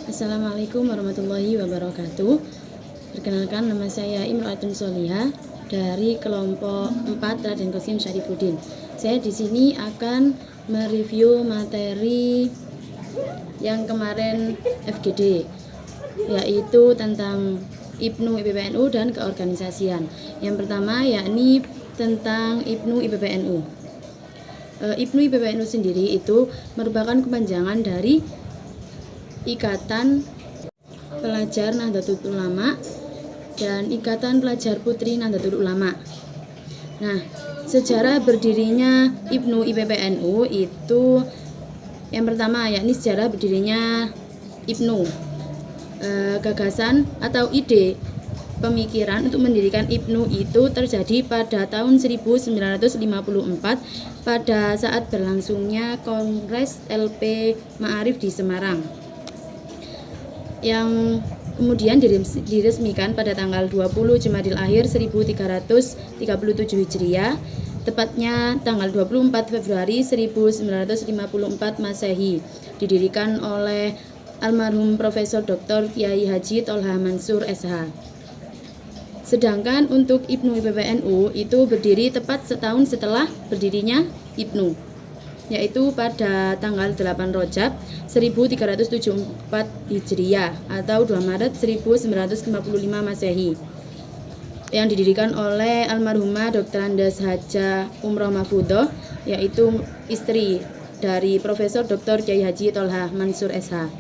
Assalamualaikum warahmatullahi wabarakatuh. Perkenalkan, nama saya Imro'atun Solihah dari kelompok 4 Raden Qasim Syarifuddin. Saya di sini akan mereview materi yang kemarin FGD, yaitu tentang IPNU IPPNU dan keorganisasian. Yang pertama yakni tentang IPNU IPPNU. IPNU IPPNU sendiri itu merupakan kepanjangan dari Ikatan Pelajar Nahdlatul Ulama dan Ikatan Pelajar Putri Nahdlatul Ulama. Nah, sejarah berdirinya IPNU IPPNU itu yang pertama yakni sejarah berdirinya IPNU. Gagasan atau ide pemikiran untuk mendirikan IPNU itu terjadi pada tahun 1954 pada saat berlangsungnya Kongres LP Ma'arif di Semarang, yang kemudian diresmikan pada tanggal 20 Jumadil Akhir 1337 Hijriah, tepatnya tanggal 24 Februari 1954 Masehi, didirikan oleh almarhum Profesor Dr. Kiai Haji Tholha Mansur SH. Sedangkan untuk IPNU IPPNU itu berdiri tepat setahun setelah berdirinya IPNU, yaitu pada tanggal 8 Rajab 1374 Hijriah atau 2 Maret 1955 Masehi, yang didirikan oleh almarhumah Dr. Andes Haja Umroh Mahfudhoh, yaitu istri dari Profesor Dr. Kiai Haji Tholha Mansur SH.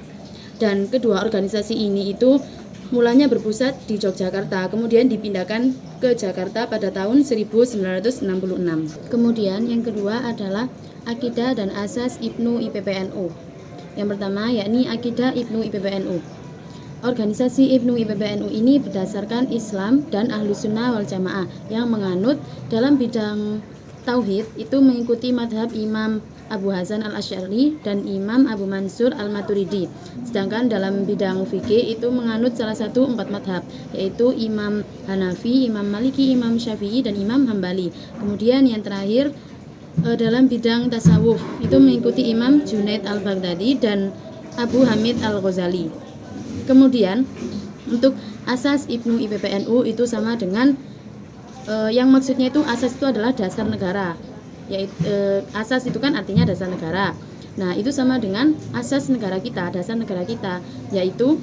Dan kedua organisasi ini itu mulanya berpusat di Yogyakarta, kemudian dipindahkan ke Jakarta pada tahun 1966. Kemudian yang kedua adalah akidah dan asas IPNU IPPNU. Yang pertama yakni akidah IPNU IPPNU. Organisasi IPNU IPPNU ini berdasarkan Islam dan Ahlus Sunnah wal Jamaah yang menganut dalam bidang tauhid itu mengikuti madhab Imam Abu Hasan al-Asy'ari dan Imam Abu Mansur al-Maturidi. Sedangkan dalam bidang fikih itu menganut salah satu 4 madhab, yaitu Imam Hanafi, Imam Maliki, Imam Syafi'i, dan Imam Hambali. Kemudian yang terakhir dalam bidang tasawuf itu mengikuti Imam Junaid al-Baghdadi dan Abu Hamid al-Ghazali. Kemudian untuk asas IPNU IPPNU itu sama dengan yang maksudnya itu asas itu adalah dasar negara, yaitu asas itu kan artinya dasar negara. Nah, itu sama dengan asas negara kita, dasar negara kita, yaitu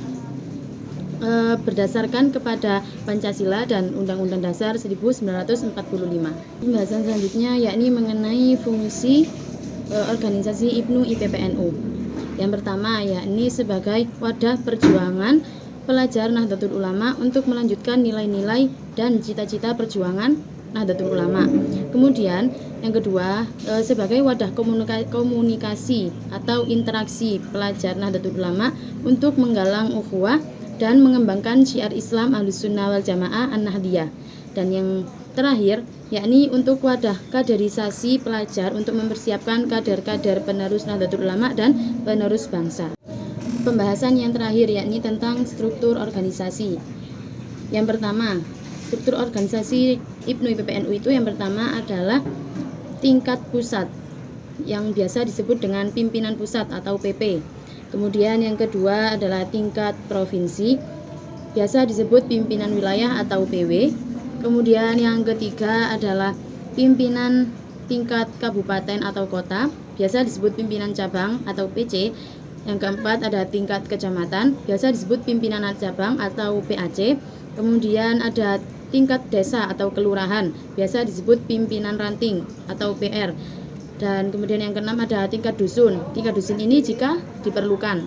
berdasarkan kepada Pancasila dan Undang-Undang Dasar 1945. Pembahasan selanjutnya yakni mengenai fungsi organisasi IPNU IPPNU. Yang pertama yakni sebagai wadah perjuangan pelajar Nahdlatul Ulama untuk melanjutkan nilai-nilai dan cita-cita perjuangan Nahdlatul Ulama. Kemudian yang kedua sebagai wadah komunikasi atau interaksi pelajar Nahdlatul Ulama untuk menggalang ukhuwah dan mengembangkan syiar Islam Ahlus Sunnah wal Jamaah An-Nahdliyah. Dan yang terakhir yakni untuk wadah kaderisasi pelajar untuk mempersiapkan kader-kader penerus Nahdlatul Ulama dan penerus bangsa. Pembahasan yang terakhir yakni tentang struktur organisasi. Yang pertama, struktur organisasi IPNU IPPNU itu yang pertama adalah tingkat pusat yang biasa disebut dengan pimpinan pusat atau PP. Kemudian yang kedua adalah tingkat provinsi, biasa disebut pimpinan wilayah atau PW. Kemudian yang ketiga adalah pimpinan tingkat kabupaten atau kota, biasa disebut pimpinan cabang atau PC. Yang keempat ada tingkat kecamatan, biasa disebut pimpinan cabang atau PAC. Kemudian ada tingkat desa atau kelurahan, biasa disebut pimpinan ranting atau PR. Dan kemudian yang keenam ada tingkat dusun. Tingkat dusun ini jika diperlukan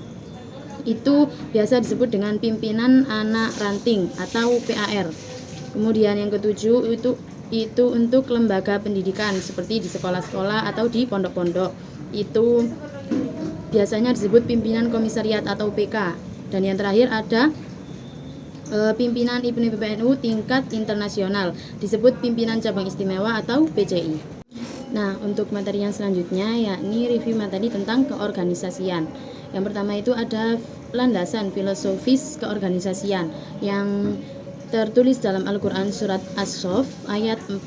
itu biasa disebut dengan pimpinan anak ranting atau PAR. Kemudian yang ketujuh itu untuk lembaga pendidikan seperti di sekolah-sekolah atau di pondok-pondok. Itu biasanya disebut pimpinan komisariat atau PK. Dan yang terakhir ada pimpinan IPNU IPPNU tingkat internasional, disebut pimpinan cabang istimewa atau PCI. Nah, untuk materi yang selanjutnya yakni review materi tentang keorganisasian. Yang pertama itu ada landasan filosofis keorganisasian yang tertulis dalam Al-Quran surat As-Saff ayat 4,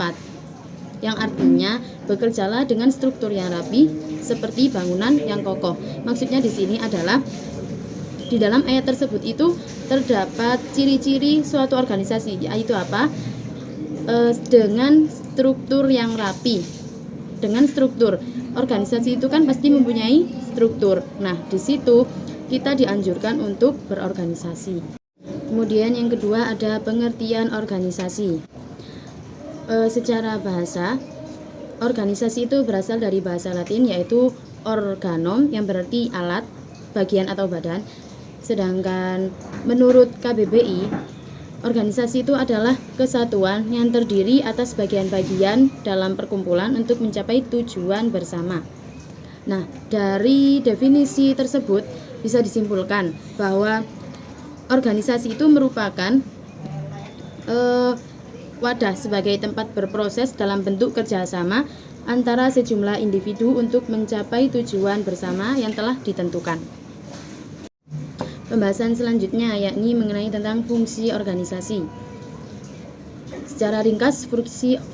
yang artinya bekerjalah dengan struktur yang rapi seperti bangunan yang kokoh. Maksudnya di sini adalah di dalam ayat tersebut itu terdapat ciri-ciri suatu organisasi, yaitu apa? Dengan struktur yang rapi. Dengan struktur, organisasi itu kan pasti mempunyai struktur. Nah, di situ kita dianjurkan untuk berorganisasi. Kemudian yang kedua ada pengertian organisasi. Secara bahasa, organisasi itu berasal dari bahasa Latin yaitu organom, yang berarti alat, bagian atau badan. Sedangkan menurut KBBI, organisasi itu adalah kesatuan yang terdiri atas bagian-bagian dalam perkumpulan untuk mencapai tujuan bersama. Nah, dari definisi tersebut bisa disimpulkan bahwa organisasi itu merupakan wadah sebagai tempat berproses dalam bentuk kerjasama antara sejumlah individu untuk mencapai tujuan bersama yang telah ditentukan. Pembahasan selanjutnya yakni mengenai tentang fungsi organisasi. Secara ringkas,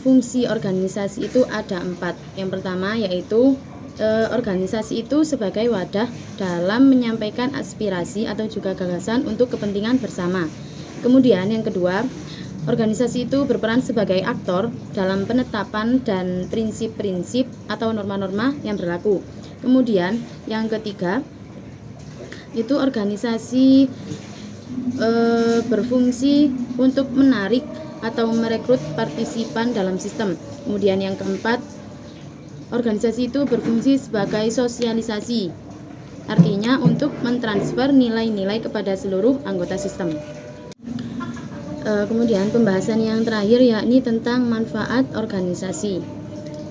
fungsi organisasi itu ada 4. Yang pertama yaitu organisasi itu sebagai wadah dalam menyampaikan aspirasi atau juga gagasan untuk kepentingan bersama. Kemudian yang kedua, organisasi itu berperan sebagai aktor dalam penetapan dan prinsip-prinsip atau norma-norma yang berlaku. Kemudian yang ketiga, itu organisasi berfungsi untuk menarik atau merekrut partisipan dalam sistem. Kemudian yang keempat, organisasi itu berfungsi sebagai sosialisasi, artinya untuk mentransfer nilai-nilai kepada seluruh anggota sistem. Kemudian pembahasan yang terakhir yakni tentang manfaat organisasi.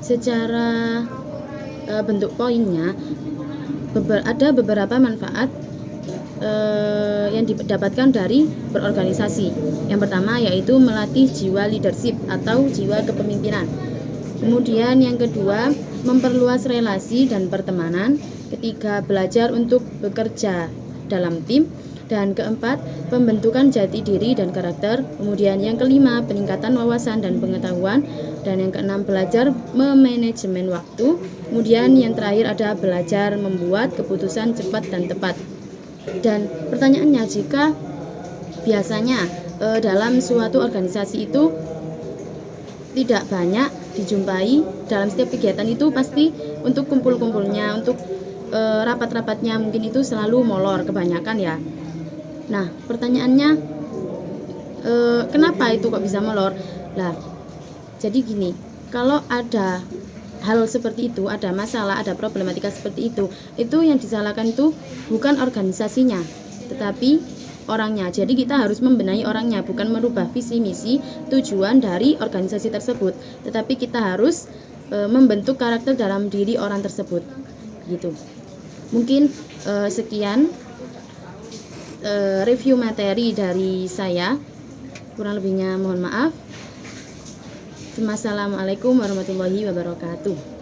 Secara bentuk poinnya ada beberapa manfaat yang didapatkan dari berorganisasi. Yang pertama yaitu melatih jiwa leadership atau jiwa kepemimpinan. Kemudian yang kedua, memperluas relasi dan pertemanan. Ketiga, belajar untuk bekerja dalam tim. Dan keempat, pembentukan jati diri dan karakter. Kemudian yang kelima, peningkatan wawasan dan pengetahuan. Dan yang keenam, belajar memanajemen waktu. Kemudian yang terakhir ada belajar membuat keputusan cepat dan tepat. Dan pertanyaannya, jika biasanya dalam suatu organisasi itu tidak banyak dijumpai, dalam setiap kegiatan itu pasti untuk kumpul-kumpulnya, untuk rapat-rapatnya mungkin itu selalu molor kebanyakan ya. Nah, pertanyaannya kenapa itu kok bisa molor? Lah, jadi gini, kalau ada hal seperti itu, ada masalah, ada problematika seperti itu yang disalahkan itu bukan organisasinya, tetapi orangnya. Jadi kita harus membenahi orangnya, bukan merubah visi misi tujuan dari organisasi tersebut, tetapi kita harus membentuk karakter dalam diri orang tersebut, gitu. Mungkin sekian review materi dari saya, kurang lebihnya mohon maaf. Wassalamualaikum warahmatullahi wabarakatuh.